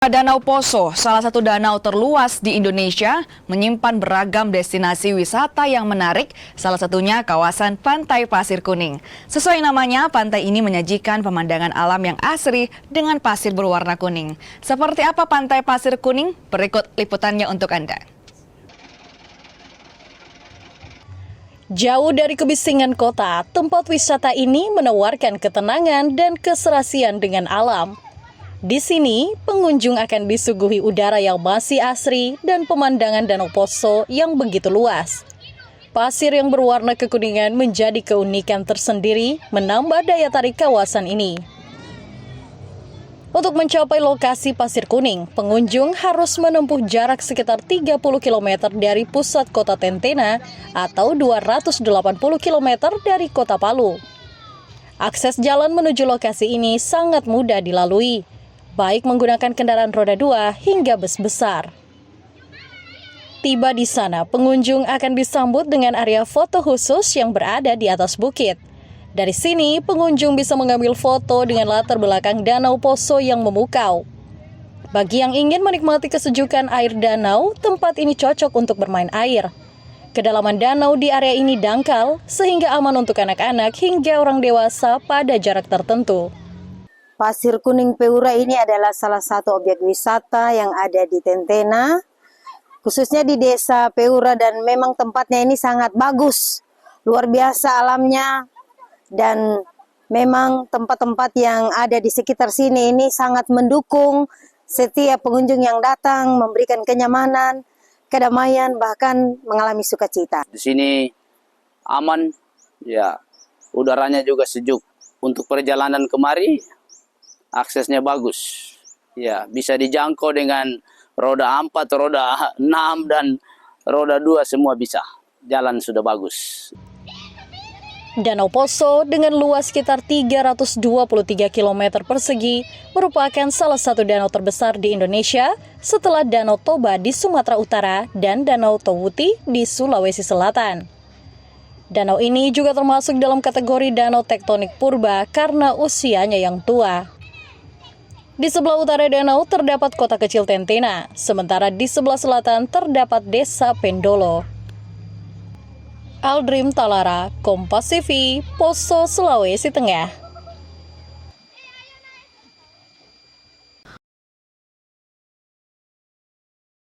Danau Poso, salah satu danau terluas di Indonesia, menyimpan beragam destinasi wisata yang menarik, salah satunya kawasan Pantai Pasir Kuning. Sesuai namanya, pantai ini menyajikan pemandangan alam yang asri dengan pasir berwarna kuning. Seperti apa Pantai Pasir Kuning? Berikut liputannya untuk Anda. Jauh dari kebisingan kota, tempat wisata ini menawarkan ketenangan dan keserasian dengan alam. Di sini, pengunjung akan disuguhi udara yang masih asri dan pemandangan Danau Poso yang begitu luas. Pasir yang berwarna kekuningan menjadi keunikan tersendiri, menambah daya tarik kawasan ini. Untuk mencapai lokasi Pasir Kuning, pengunjung harus menempuh jarak sekitar 30 km dari pusat kota Tentena atau 280 km dari kota Palu. Akses jalan menuju lokasi ini sangat mudah dilalui, baik menggunakan kendaraan roda 2 hingga bus besar. Tiba di sana, pengunjung akan disambut dengan area foto khusus yang berada di atas bukit. Dari sini, pengunjung bisa mengambil foto dengan latar belakang Danau Poso yang memukau. Bagi yang ingin menikmati kesejukan air danau, tempat ini cocok untuk bermain air. Kedalaman danau di area ini dangkal, sehingga aman untuk anak-anak hingga orang dewasa pada jarak tertentu. Pasir Kuning Peura ini adalah salah satu objek wisata yang ada di Tentena, khususnya di desa Peura, dan memang tempatnya ini sangat bagus, luar biasa alamnya, dan memang tempat-tempat yang ada di sekitar sini ini sangat mendukung setiap pengunjung yang datang, memberikan kenyamanan, kedamaian, bahkan mengalami sukacita. Di sini aman, ya, udaranya juga sejuk. Untuk perjalanan kemari, aksesnya bagus, ya, bisa dijangkau dengan roda 4, roda 6, dan roda 2 semua bisa. Jalan sudah bagus. Danau Poso dengan luas sekitar 323 km persegi merupakan salah satu danau terbesar di Indonesia setelah Danau Toba di Sumatera Utara dan Danau Towuti di Sulawesi Selatan. Danau ini juga termasuk dalam kategori danau tektonik purba karena usianya yang tua. Di sebelah utara danau terdapat kota kecil Tentena, sementara di sebelah selatan terdapat desa Pendolo. Aldrim Talara, Kompas TV, Poso, Sulawesi Tengah.